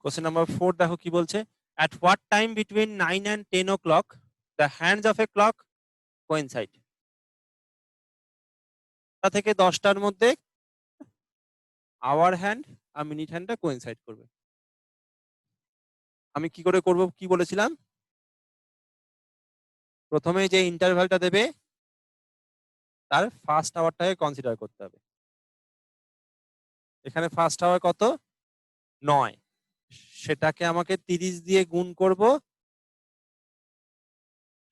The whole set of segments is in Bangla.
কোশ্চেন নাম্বার 4 দেখো কি বলছে, at what time between 9 and 10 o'clock the hands of a clock coincide? টা থেকে 10টার মধ্যে our hand R minute হ্যান্ডটা coincide করবে। আমি কি করে করব, কি বলেছিলাম, প্রথমে যে ইন্টারভ্যালটা দেবে তার ফার্স্ট আওয়ারটাকে কনসিডার করতে হবে। এখানে ফার্স্ট আওয়ার কত, 9, সেটাকে আমাকে 30 দিয়ে গুণ করব,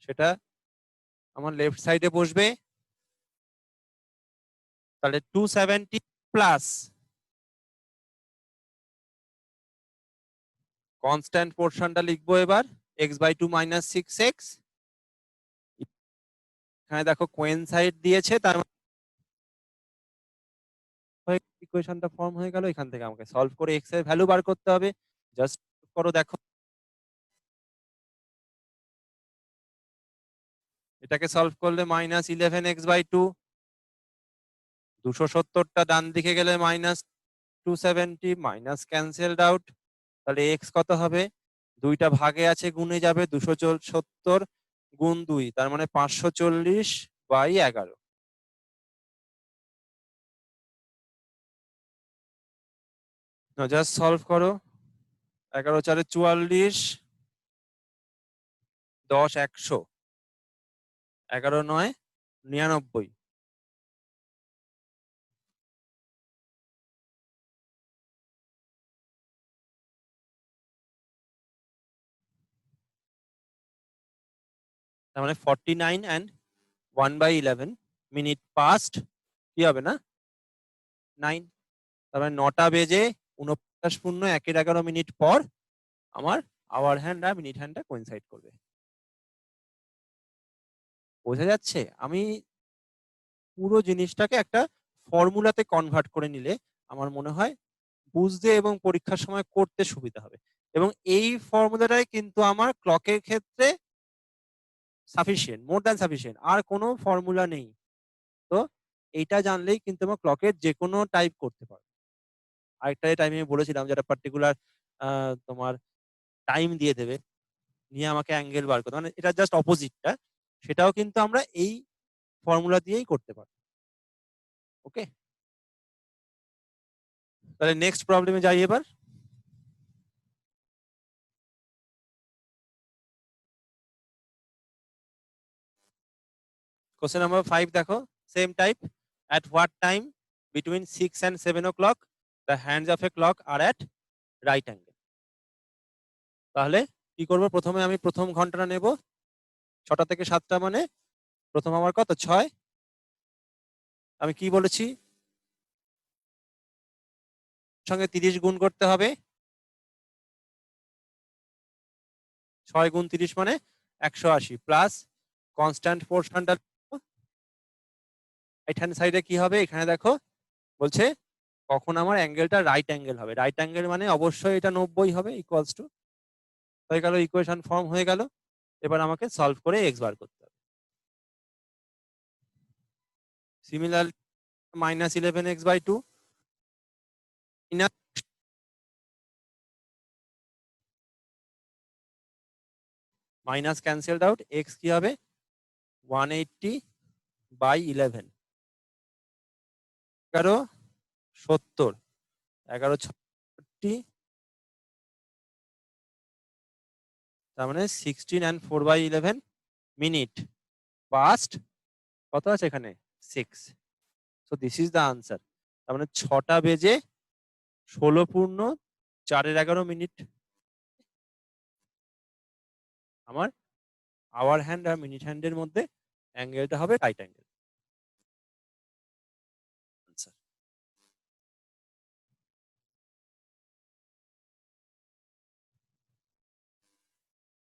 সেটা আমার লেফট সাইডে বসবে, তাহলে 270 প্লাস কনস্ট্যান্ট পোর্শনটা লিখবো এবার x/2 - 6x। এখানে দেখো কোইনসাইড দিয়েছে, তার মানে ইকুয়েশনটা ফর্ম হয়ে গেল। এখান থেকে আমাকে সলভ করে x এর ভ্যালু বার করতে হবে। জাস্ট করো, দেখো এটাকে সলভ করলে -11x/2, 270টা ডান দিকে গেলে -270, মাইনাস ক্যান্সেলড আউট। তাহলে x কত হবে, দুইটা ভাগে আছে গুণে যাবে, 270 গুণ 2, তার মানে 540/11। জাস্ট সলভ করো, 11 4 44, 10 100, 11 9 99। তার মানে 49 and 1/11 মিনিট পাস্ট কি হবে না 9। তার মানে 9টা বেজে 49:11 পর আমার our hand R minute হ্যান্ডটা coincide করবে। বোঝা যাচ্ছে? আমি পুরো জিনিসটাকে একটা ফর্মুলাতে কনভার্ট করে নিলে আমার মনে হয় বুঝতে এবং পরীক্ষার সময় করতে সুবিধা হবে। এবং এই ফর্মুলাটাই কিন্তু আমার ক্লকের ক্ষেত্রে সাফিসিয়েন্ট, মোর দ্যান সাফিসিয়েন্ট, আর কোনো ফর্মুলা নেই। তো এইটা জানলেই কিন্তু আমার ক্লকের যে কোনো টাইপ করতে পারবে। আরেকটা টাইম আমি বলেছিলাম যেটা পার্টিকুলার তোমার টাইম দিয়ে দেবে, নিয়ে আমাকে অ্যাঙ্গেল বার করতে, মানে এটা জাস্ট অপোজিটটা, সেটাও কিন্তু আমরা এই ফর্মুলা দিয়েই করতে পারবো। ওকে, তাহলে নেক্সট প্রবলেমে যাই এবার। কোশ্চেন নাম্বার 5 দেখো, same type, at what time between 6 and 7 o'clock the hands of a clock are at right angle? তাহলে কি করব, প্রথমে আমি প্রথম ঘন্টাটা নেব, 6টা থেকে 7টা মানে প্রথম আমার কত 6। আমি কি বলেছি, সঙ্গে 30 গুণ করতে হবে, 6 গুণ 30 মানে 180, প্লাস কনস্ট্যান্ট পোর্শনটা রাইট হ্যান্ড সাইডে কি হবে, এখানে দেখো বলছে কখন আমার অ্যাঙ্গেলটা রাইট অ্যাঙ্গেল হবে। রাইট অ্যাঙ্গেল মানে অবশ্যই এটা 90 হবে, ইকুয়ালস টু, হয়ে গেল, ইকুয়েশন ফর্ম হয়ে গেল। এবার আমাকে সলভ করে এক্স বার করতে হবে। Similar -11x/2 minus cancelled out, x কি হবে 180/11, 1170, 1160, তার মানে 16 and 4/11 মিনিট পাস্ট কত আছে এখানে 6। So this is the answer. তার মানে 6টা বেজে 16:04 আমার আওয়ার হ্যান্ড আর মিনিট হ্যান্ডের মধ্যে অ্যাঙ্গেলটা হবে রাইট অ্যাঙ্গেল।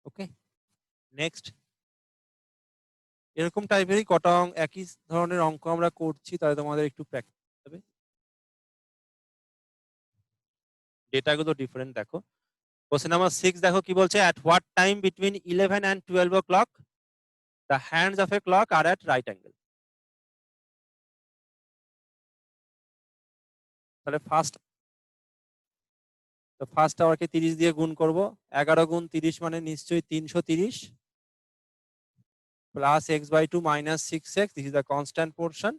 ওকে, নেক্সট। এরকম টাইপেরই কটা একই ধরনের অঙ্ক আমরা করছি, তাহলে তোমাদের একটু প্র্যাকটিস হবে। ডেটাগুলো ডিফারেন্ট দেখো। কোশ্চেন নাম্বার 6 দেখো কি বলছে, at what time between 11 and 12 o'clock the hands of a clock are at right angle? তাহলে ফার্স্ট তো ফার্স্ট আওয়ারকে 30 দিয়ে গুণ করব। 11 গুণ 30 মানে নিশ্চয়ই 330 plus x/2 minus 6x, this is the constant portion.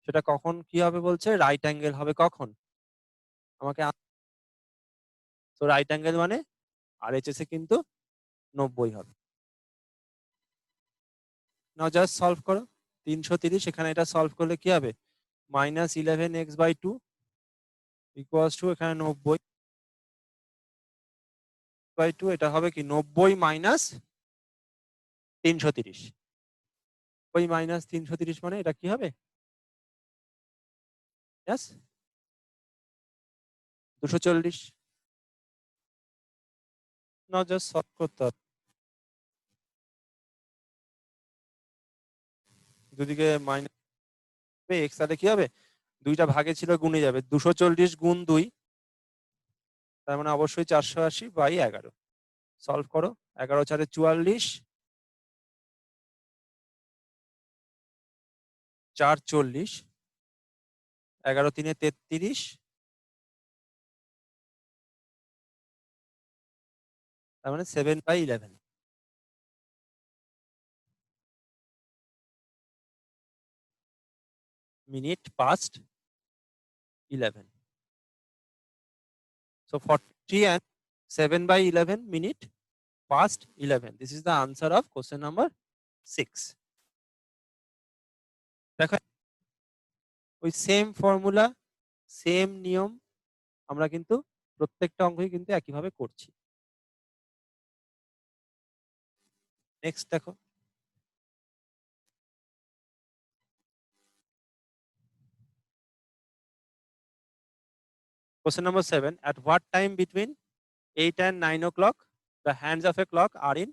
সেটা কখন কি হবে বলছে, রাইট অ্যাঙ্গেল হবে কখন আমাকে। তো রাইট অ্যাঙ্গেল মানে RHS এ কিন্তু 90 হবে। নাও জাস্ট সলভ করো 330, এখানে এটা সলভ করলে কি হবে, মাইনাস 11x/2 ইকুয়ালস টু এখানে 90/2, এটা হবে কি 90 মাইনাস 330। 90 মাইনাস 330 মানে এটা কি হবে, यस 240। নাও জাস্ট সলভ করতে হবে, দুদিকে মাইনাস এক্স, তাহলে কি হবে, দুইটা ভাগে ছিল গুণে যাবে, 240 গুণ 2, তার মানে অবশ্যই 480/11। সলভ করো, 11 4 44, 4 40, 11 3 33, তার মানে 7/11 minute past 11। So 40 and 7/11 minute past 11. This is the answer of question number 6. দেখো ওই সেম ফর্মুলা, সেম নিয়ম আমরা কিন্তু প্রত্যেকটা অঙ্কই কিন্তু একইভাবে করছি। নেক্সট দেখো, question number 7. At what time between 8 and 9 o'clock the hands of a clock are in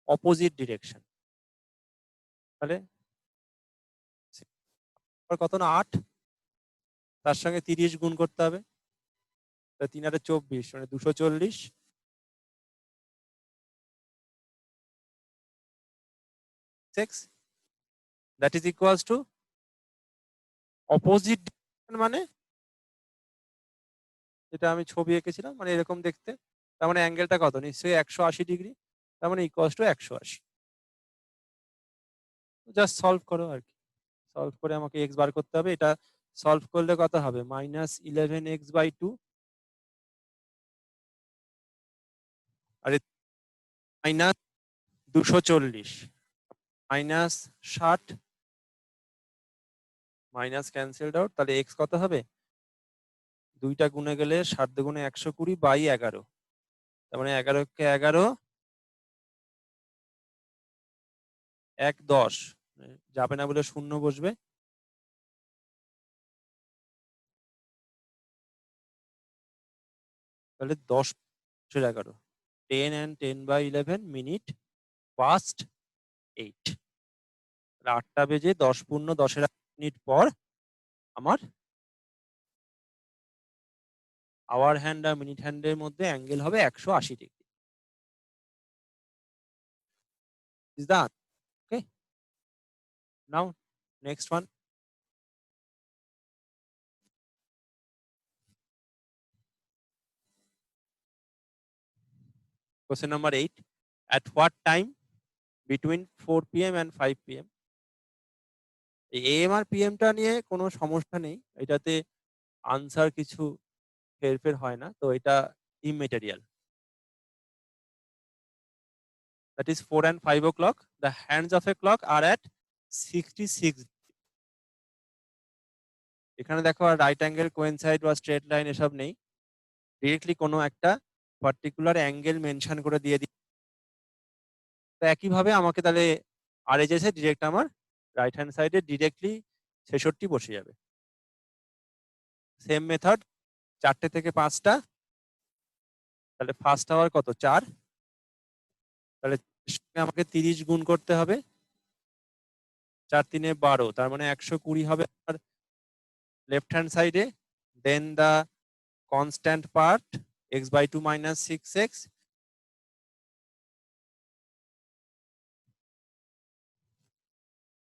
opposite direction? তাহলে কত না 8, তার সঙ্গে 30 গুণ করতে হবে, 3 আর 24 মানে 240, that is equals to opposite direction মানে যেটা আমি ছবি এঁকেছিলাম মানে এরকম দেখতে, তার মানে অ্যাঙ্গেলটা কত, নিশ্চয়ই 180 ডিগ্রি, তার মানে ইকুয়ালস টু 180। জাস্ট সলভ করো আর কি, সলভ করে আমাকে এক্স বার করতে হবে। এটা সলভ করলে কত হবে, মাইনাস 11x/2 আর minus 240 minus 60 minus cancelled out, তাহলে এক্স কত হবে, দুইটা গুণে গেলে 60 দুগুণে 120/11, তার মানে 11 কে 11 1 10 যাবে না বলে শূন্য বসবে, তাহলে 10 11 10 and 10/11 মিনিট পাস্ট 8। 8টা বেজে 10 পূর্ণ 10-এর মিনিট পর আমার আওয়ার হ্যান্ড আর মিনিট হ্যান্ডের মধ্যে অ্যাঙ্গেল হবে 180 degree. Is that okay? Now next one. Question number 8. At what time between 4 p.m. and 5 p.m. এই AM আর PM টা নিয়ে কোনো সমস্যা নেই, এটাতে আনসার কিছু হেরফের হয় না, তো এটা immaterial. That is 4 and 5 o'clock. The hands of a clock are at 66। এখানে দেখো আর রাইট অ্যাঙ্গেল কোয়েনসাইড বা স্ট্রেট লাইন এসব নেই, ডিরেক্টলি কোনো একটা পার্টিকুলার অ্যাঙ্গেল মেনশন করে দিয়ে দিই। তো একইভাবে আমাকে তাহলে RHS এ ডিরেক্ট আমার রাইট হ্যান্ড সাইডে ডিরেক্টলি 66 বসে যাবে। সেম মেথড, 4টে থেকে 5টা, তাহলে ফার্স্ট আওয়ার কত 4, তাহলে আমাকে 30 গুণ করতে হবে, 4 3 12, তার মানে 120 হবে আমার লেফট হ্যান্ড সাইডে। Then the constant part x/2 minus 6x,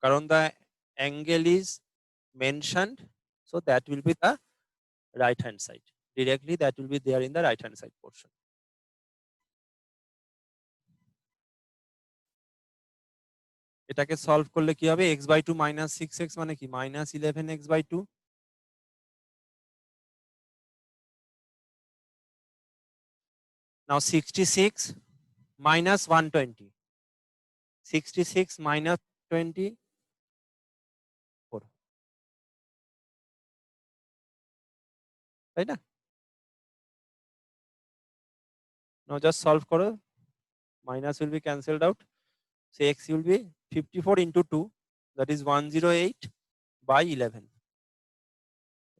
কারণ the angle is mentioned, so that will be the right hand side. directly that will be there in the right hand side portion. এটাকে সলভ করলে কি হবে? x/2 minus 6x মানে কি? minus 11x/2. Now 66 minus 120. 66 minus 24. তাই না? Now just solve করো. Minus will be cancelled out. So x will be 54 into 2, that is 108 by 11.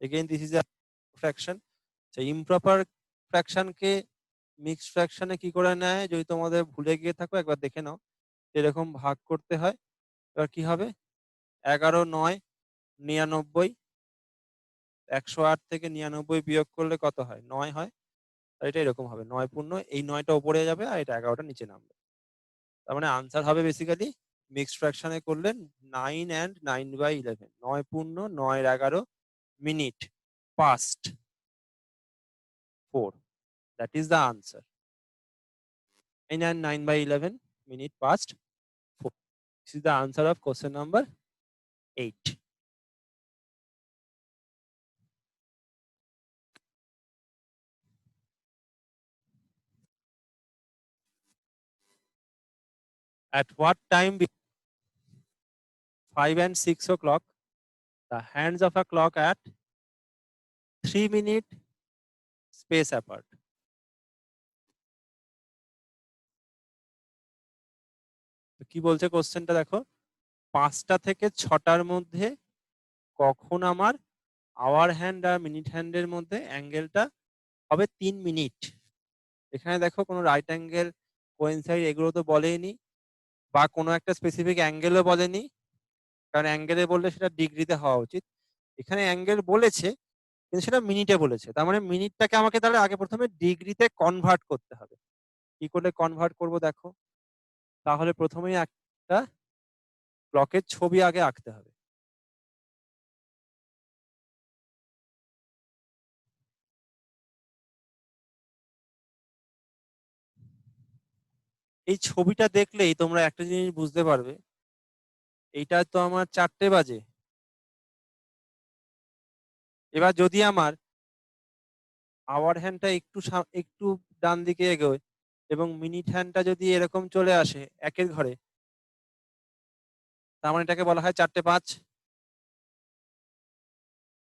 Again, this is a fraction. So improper fraction K mixed ফ্র্যাকশনে কি করে নেয় যদি তোমাদের ভুলে গিয়ে থাকো একবার দেখে নাও। এরকম ভাগ করতে হয়। এবার কি হবে? 11 9 99, 108 থেকে 99 বিয়োগ করলে কত হয়? 9 হয়। আর এটা এরকম হবে 9 পূর্ণ, এই 9টা উপরে যাবে আর এটা 11টা নিচে নামবে। তার মানে আনসার হবে বেসিক্যালি মিক্সড ফ্র্যাকশনে করলে 9 and 9/11, 9 পূর্ণ 9 11 minute past 4. That is the answer. 9 and 9/11 minute past 4. This is the answer of question number 8. At what time between 5 and 6 o'clock the hands of a clock at 3-minute space apart? কি বলছে কোশ্চেনটা দেখো, 5টা থেকে 6টার মধ্যে কখন আমার আওয়ার হ্যান্ড আর মিনিট হ্যান্ডের মধ্যে অ্যাঙ্গেলটা হবে 3 মিনিট। এখানে দেখো কোনো রাইট অ্যাঙ্গেল কোয়েনসাইড এগুলো তো বলেইনি, বা কোনো একটা স্পেসিফিক অ্যাঙ্গেলও বলেনি, কারণ অ্যাঙ্গেলে বললে সেটা ডিগ্রিতে হওয়া উচিত। এখানে অ্যাঙ্গেল বলেছে কিন্তু সেটা মিনিটে বলেছে, তার মানে মিনিটটাকে আমাকে তাহলে আগে প্রথমে ডিগ্রিতে কনভার্ট করতে হবে। কি করে কনভার্ট করব দেখো, তাহলে প্রথমেই একটা ব্লকের ছবি আগে আঁকতে হবে। এই ছবিটা দেখলেই তোমরা একটা জিনিস বুঝতে পারবে, এইটা তো আমার 4টে বাজে। এবার যদি আমার আওয়ার হ্যান্ডটা একটু ডান দিকে এগোয় এবং মিনিট হ্যান্ডটা যদি এরকম চলে আসে 1-এর ঘরে, তার মানে এটাকে বলা হয় 4টে 5।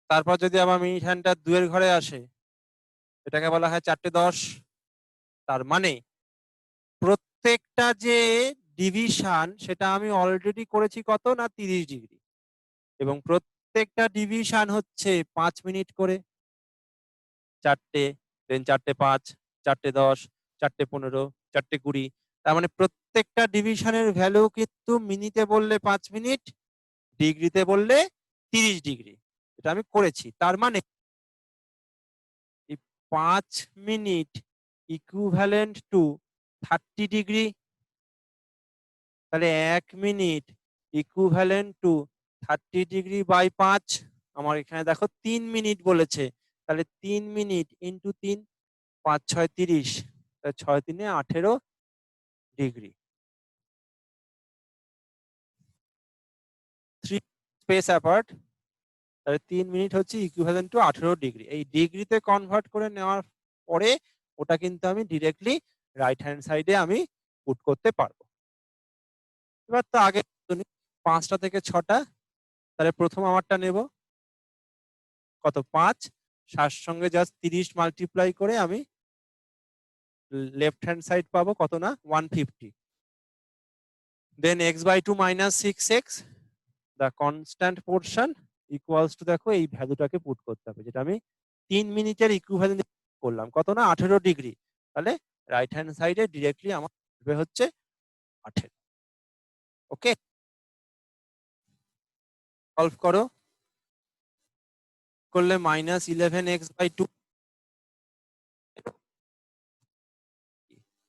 তারপর যদি আবার মিনিট হ্যান্ডটা 2-এর ঘরে আসে, এটাকে বলা হয় 4টে 10। তার মানে প্রত্যেকটা যে ডিভিশন সেটা আমি অলরেডি করেছি কত না 30 ডিগ্রি, এবং প্রত্যেকটা ডিভিশন হচ্ছে 5 মিনিট করে। 4টে, দেন 4টে 5, 4টে 10, 4টে 15, 4টে 20। তার মানে প্রত্যেকটা ডিভিশনের ভ্যালু কিন্তু মিনিটে বললে 5 মিনিট, ডিগ্রিতে বললে 30 ডিগ্রি। এটা আমি করেছি। তার মানে এই 5 মিনিট ইকুইভ্যালেন্ট টু 30 ডিগ্রি। তাহলে 1 minute equivalent to 30 degree by 5। আমার এখানে দেখো 3 মিনিট বলেছে, তাহলে 3 minute into 3, 5 6 30, 6 3 18 degree. 3 space apart, তাহলে 3 মিনিট হচ্ছে ইকুইভ্যালেন্ট টু 18 ডিগ্রি। এই ডিগ্রিতে কনভার্ট করে নেওয়ার পরে ওটা কিন্তু আমি ডিরেক্টলি রাইট হ্যান্ড সাইডে আমি পুট করতে পারবো। এবার তো আগে 5টা থেকে 6টা, তাহলে প্রথম আমারটা নেব কত 5, 7 সঙ্গে জাস্ট 30 মাল্টিপ্লাই করে আমি লেফট হ্যান্ড সাইড পাবো কত না 150। দেন x/2 minus 6x the constant portion equals to, দেখো এই ভ্যালুটাকে পুট করতে হবে, যেটা আমি 3 মিনিটের ইকুইভ্যালেন্ট করলাম কত না 18 ডিগ্রি। তাহলে রাইট হ্যান্ড সাইডে ডিরেক্টলি আমার হচ্ছে 18। ওকে, সলভ করো, করলে -11x/2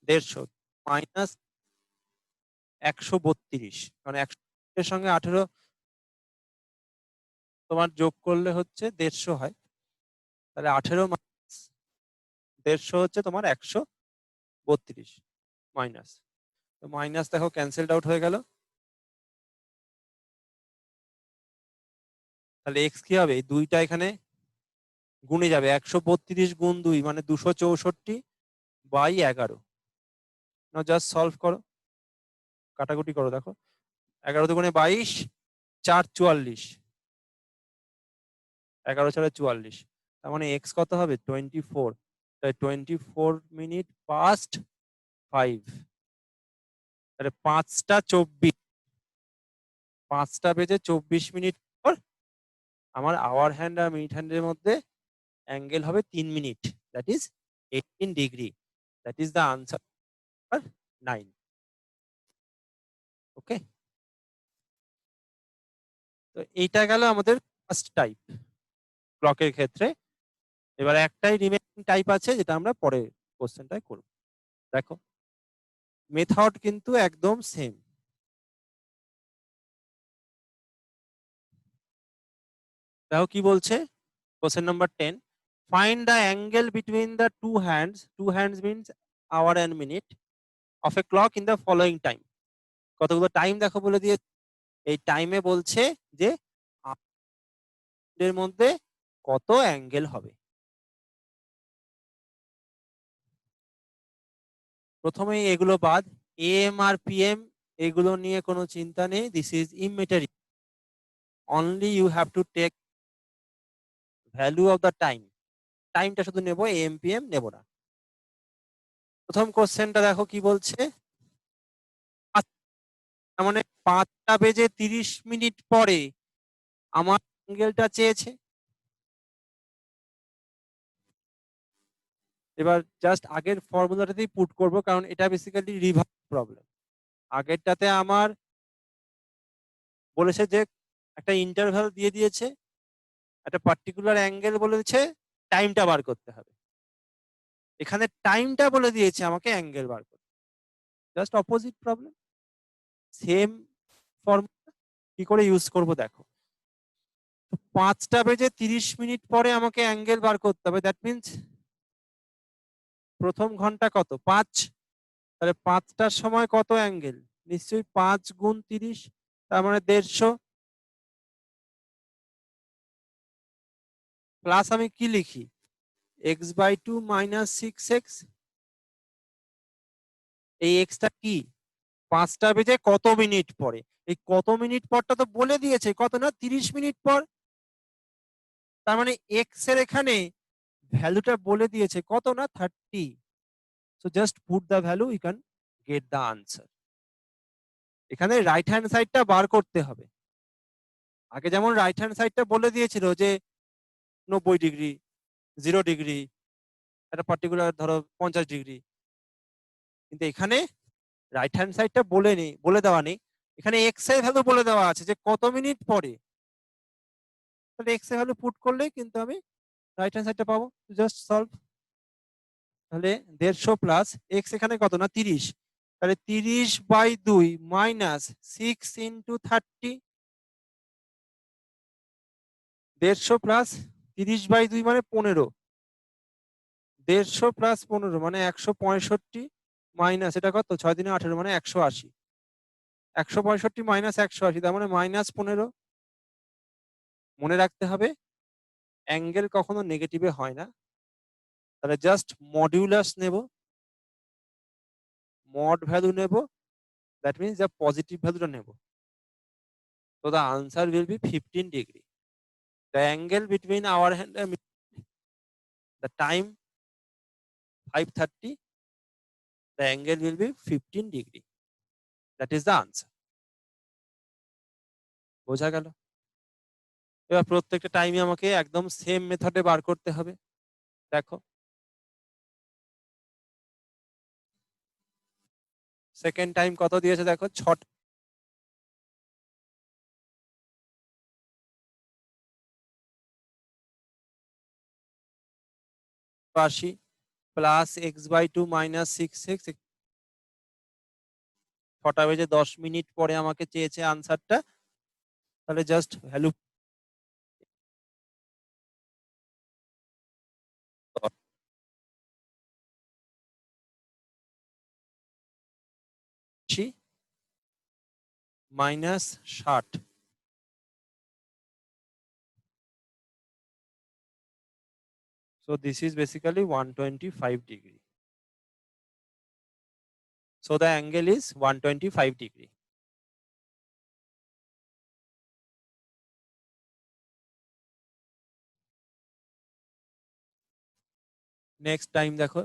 150 মাইনাস 132, কারণ 100 এর সঙ্গে 18 তোমার যোগ করলে হচ্ছে 150 হয়। তাহলে 18 150 হচ্ছে তোমার 132 মাইনাস, তো মাইনাস দেখো ক্যান্সেলড আউট হয়ে গেল। তাহলে এক্স কি হবে, এই দুইটা এখানে গুণে যাবে, 132 গুণ 2 মানে 264 বাই 11। জাস্ট সলভ করো, কাটাকুটি করো, দেখো 11 দুগুণে 22, 4 44, 11 4 44, তার মানে এক্স কত হবে 24। তাই 24 মিনিট পাস্ট 5, তাহলে 5টা 24, 5টা বেজে 24 মিনিট পর আমার আওয়ার হ্যান্ড আর মিনিট হ্যান্ডের মধ্যে অ্যাঙ্গেল হবে 3 minute, that is 18 degree. That is the answer 9। ওকে, তো এইটা গেল আমাদের ফার্স্ট টাইপ ক্লকের ক্ষেত্রে। এবার একটাই রিমেইনিং টাইপ আছে যেটা আমরা পরে কোশ্চেনটায় করব। দেখো মেথড কিন্তু একদম সেম। দেখো কি বলছে, question number 10, find the angle between the two hands means hour and minute of a clock in the following time. কতগুলো টাইম দেখো বলে দিয়ে, এই টাইমে বলছে যে এর মধ্যে কত অ্যাঙ্গেল হবে। প্রথমেই এগুলো বাদ, এম আর পিএম এগুলো নিয়ে কোনো চিন্তা নেই, this is immaterial, only you have to take value of the time. টাইমটা শুধু নেব, এম পিএম নেব না। প্রথম কোশ্চেনটা দেখো কি বলছে, তার মানে 5টা বেজে 30 মিনিট পরে আমার অ্যাঙ্গেলটা চেয়েছে। এবার জাস্ট আগের ফর্মুলাটাতেই পুট করব, কারণ এটা বেসিক্যালি রিভার্স প্রবলেম। আগেরটাতে আমার বলেছে যে একটা ইন্টারভ্যাল দিয়ে দিয়েছে, একটা পার্টিকুলার অ্যাঙ্গেল বলেছে, টাইমটা বার করতে হবে। এখানে টাইমটা বলে দিয়েছে আমাকে অ্যাঙ্গেল বার করতে, just opposite problem, same formula. কি করে ইউজ করব দেখো, 5টা বেজে 30 মিনিট পরে আমাকে অ্যাঙ্গেল বার করতে হবে, দ্যাট মিনস প্রথম ঘন্টা কত 5, তাহলে 5টার সময় কত অ্যাঙ্গেল, নিশ্চয়ই 5 গুণ 30, তার মানে 150, প্লাস আমি কি লিখি x/2 মাইনাস 6x। এই এক্সটা কি, 5টা বেজে কত মিনিট পরে, এই কত মিনিট পরটা তো বলে দিয়েছে, কত না 30 মিনিট পর, তার মানে এক্স এর এখানে ভ্যালুটা বলে দিয়েছে কত না 30। So just put the value, you can get the answer. এখানে রাইট হ্যান্ড সাইডটা বার করতে হবে। আগে যেমন রাইট হ্যান্ড সাইডটা বলে দিয়েছিল যে 90 ডিগ্রি, 0 ডিগ্রি, একটা পার্টিকুলার ধরো 50 ডিগ্রি, কিন্তু এখানে রাইট হ্যান্ড সাইডটা বলে দেওয়া নেই, এখানে এক্স এর ভ্যালু বলে দেওয়া আছে যে কত মিনিট পরে। তাহলে এক্স এর ভ্যালু পুট করলে কিন্তু আমি রাইট হ্যান্ড সাইডটা পাবো, জাস্ট সলভ। তাহলে 150 প্লাস এক্স এখানে কত না 30, তাহলে 30/2 মাইনাস 6 ইন্টু 30, 150 প্লাস 30/2 মানে 15, 150 প্লাস 15 মানে 165, মাইনাস এটা কত 6 দিনে 18 মানে 180, 165 মাইনাস 180 তার মানে -15। মনে রাখতে হবে অ্যাঙ্গেল কখনো নেগেটিভে হয় না, তাহলে জাস্ট মডিউলাস নেব, মড ভ্যালু নেব, দ্যাট মিনস যা পজিটিভ ভ্যালুটা নেব। So the answer will be 15 degree. The angle between our hand and the time 5:30, the angle will be 15 degree. That is the answer. বোঝা গেল? এবার প্রত্যেকটা টাইমে আমাকে একদম সেম মেথডে বার করতে হবে। দেখো সেকেন্ড টাইম কত দিয়েছে, দেখো 6টা, প্লাস x/2 মাইনাস 6x, 6টা বেজে 10 মিনিট পরে আমাকে চেয়েছে আনসারটা, তাহলে just value minus 60। So this is basically 125 degree. So the angle is 125 degree. Next time দেখো,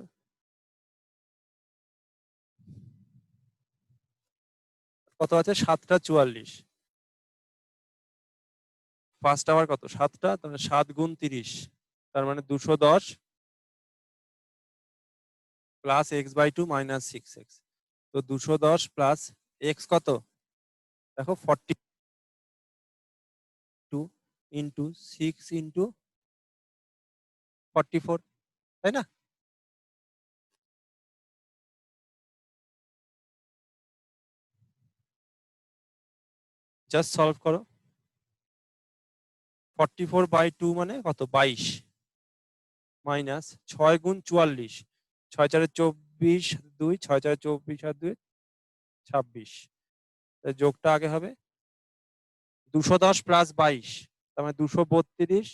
কত আছে? 7:44। ফার্স্ট আওয়ার কত? 7টা, তাহলে 7 গুণ 30, তার মানে 210 প্লাস x/2 মাইনাস 6x। তো 210 প্লাস x কত? দেখো 42 ইন্টু 6 ইন্টু 44, তাই না? জাস্ট সলভ করো। 44/2 মানে কত? 22 মাইনাস 6 গুণ 44, 6 4 24, 2 6 4 24 আর 2 26। যোগটা আগে হবে 210 প্লাস 22, তার মানে 232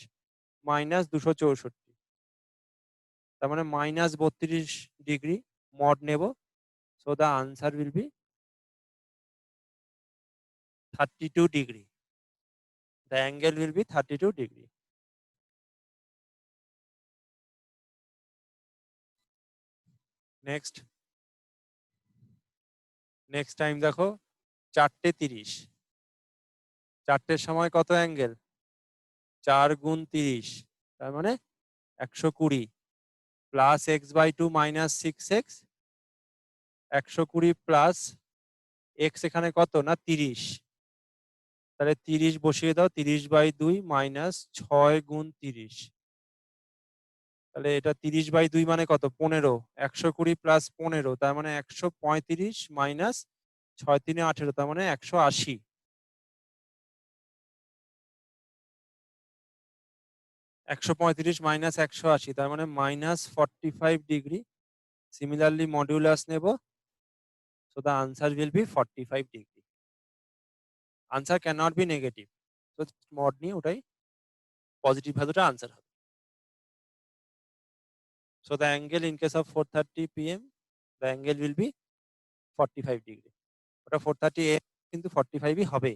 মাইনাস 264, তার মানে মাইনাস 32 ডিগ্রি মড নেব। So the answer will B 32 degree. The angle will be 32 degree. Next time দেখো 4:30। 4টের সময় কত অ্যাঙ্গেল? 4 গুণ 30, তার মানে 120 plus x/2 minus 6x, 120 plus x এখানে কত? না 30, তাহলে 30 বসিয়ে দাও। 30/2 মাইনাস 6 গুণ 30, তাহলে এটা 30/2 মানে কত? 15। 120 প্লাস 15, তার মানে 135 মাইনাস 6 3 18, তার মানে 180। 135 মাইনাস 180, তার মানে মাইনাস 45 ডিগ্রি। সিমিলারলি মডিউলাস নেব। So the answer will be 45 degree. Answer can not be negative. তো মড নিয়ে ওটাই পজিটিভ ভ্যালুটা আনসার হবে। So the angle in case of 4:30 p.m. the angle will be 45 degree. ওটা 4:30 am কিন্তু 45ই হবে।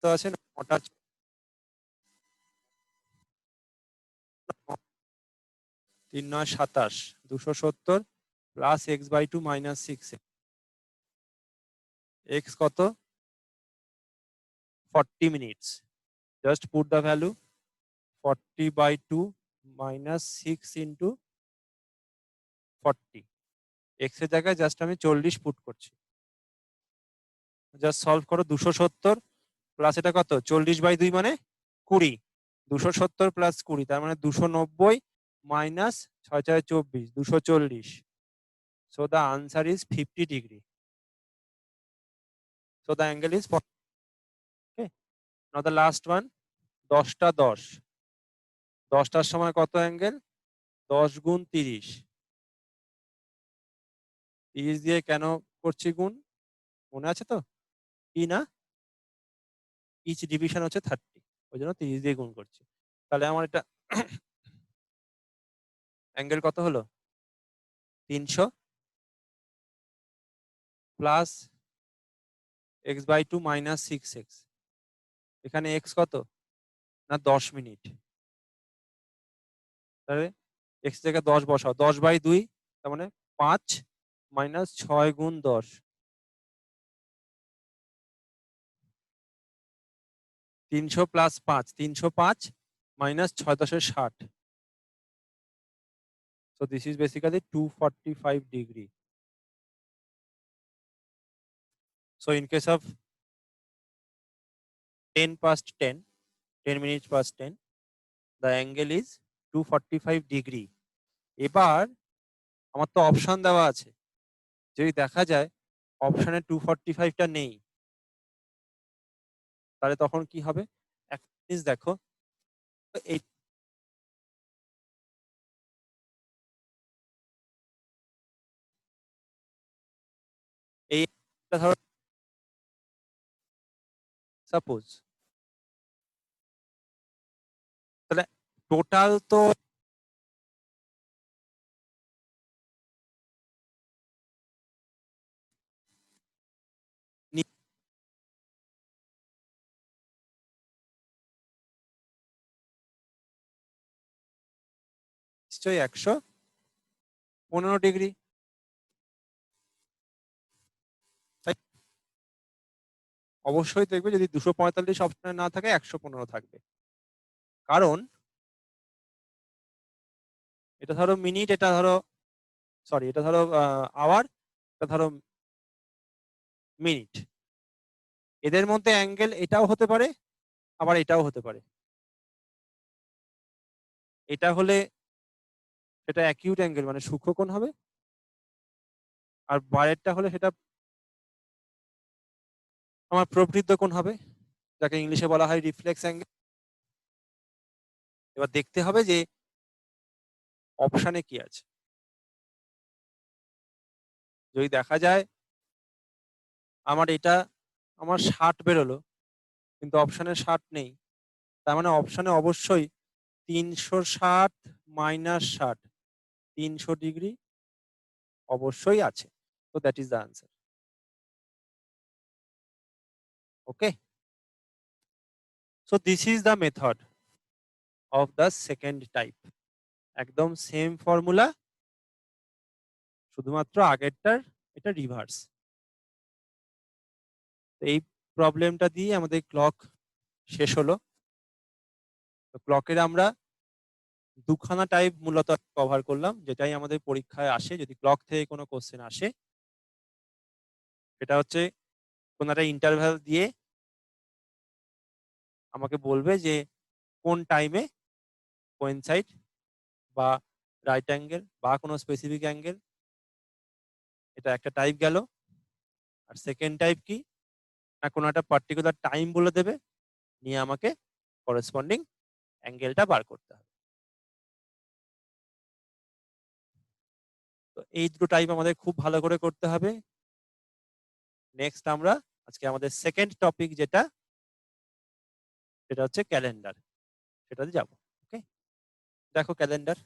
তো আছে 9টা 3 9 27, 270 plus x/2 minus 6x। x কত? 40 minutes. Just put the value 40/2 minus 6 into 40। x এর জায়গায় জাস্ট আমি 40 পুট করছি। জাস্ট সলভ করো। 270 প্লাস এটা কত? 40/2 মানে 20। 270 প্লাস 20, তার মানে 290 minus 6 4 24, 240। So the answer is 50 degree. So the angle is 40. Okay. Now the last one, 10টা 10। 10টার সময় কত অ্যাঙ্গেল? 10 গুণ 30। 30 দিয়ে কেন করছি গুণ? মনে আছে তো? কি না? ইচ ডিভিশন হচ্ছে 30, ওই জন্য 30 দিয়ে গুণ করছি। তাহলে আমার এটা অ্যাঙ্গেল কত হলো? 300 প্লাস x/2 মাইনাস 6x। এখানে x কত? না 10 মিনিট। তাহলে x থেকে 10 বসাও। 10/2, তার মানে 5 মাইনাস 6 গুণ 10, 300 plus 5, 305 minus 6 10 60। So this is basically 245 degree. So in case of 10 past 10, 10 minutes past 10, the angle is 245 degree. এবার আমার তো অপশন দেওয়া আছে, যদি দেখা যায় অপশনে 245টা নেই, তাহলে তখন কি হবে? একটা জিনিস দেখো, এই ধরো সাপোজ, তাহলে টোটাল তো নিশ্চয়ই 115 ডিগ্রি, তাই অবশ্যই দেখবে যদি 245 অপশনে না থাকে 115 থাকবে, কারণ এটা ধরো মিনিট, এটা ধরো সরি এটা ধরো আওয়ার, এটা ধরো মিনিট, এদের মধ্যে অ্যাঙ্গেল এটাও হতে পারে আবার এটাও হতে পারে। এটা হলে সেটা অ্যাকিউট অ্যাঙ্গেল মানে সূক্ষ্মকোণ হবে, আর বাইরেরটা হলে সেটা আমার প্রবৃদ্ধ কোণ হবে, যাকে ইংলিশে বলা হয় রিফ্লেক্স অ্যাঙ্গেল। এবার দেখতে হবে যে অপশানে কি আছে। যদি দেখা যায় আমার 60 বেরোলো কিন্তু অপশানে 60 নেই, তার মানে অপশানে অবশ্যই 360 মাইনাস 60 300 ডিগ্রি অবশ্যই আছে। তো that is the answer. Okay, so this is the method of the second type. একদম সেম ফর্মুলা, শুধুমাত্র আগেরটার এটা রিভার্স। এই প্রবলেমটা দিয়ে আমাদের ক্লক শেষ হলো। তো ক্লকের আমরা দুখানা টাইপ মূলত কভার করলাম, যেটাই আমাদের পরীক্ষায় আসে যদি ক্লক থেকে কোনো কোশ্চেন আসে। সেটা হচ্ছে কোনো একটা ইন্টারভ্যাল দিয়ে আমাকে বলবে যে কোন টাইমে কোয়েনসাইড বা রাইট অ্যাঙ্গেল বা কোনো স্পেসিফিক অ্যাঙ্গেল, এটা একটা টাইপ গেল। আর সেকেন্ড টাইপ কি না, কোনো একটা পার্টিকুলার টাইম বলে দেবে, নিয়ে আমাকে করেসপন্ডিং অ্যাঙ্গেলটা বার করতে হবে। তো এই দুটো টাইপ আমাদের খুব ভালো করে করতে হবে। নেক্সট আমরা আজকে আমাদের সেকেন্ড টপিক যেটা, সেটা হচ্ছে ক্যালেন্ডার, সেটাতে যাব। ওকে, দেখো ক্যালেন্ডার।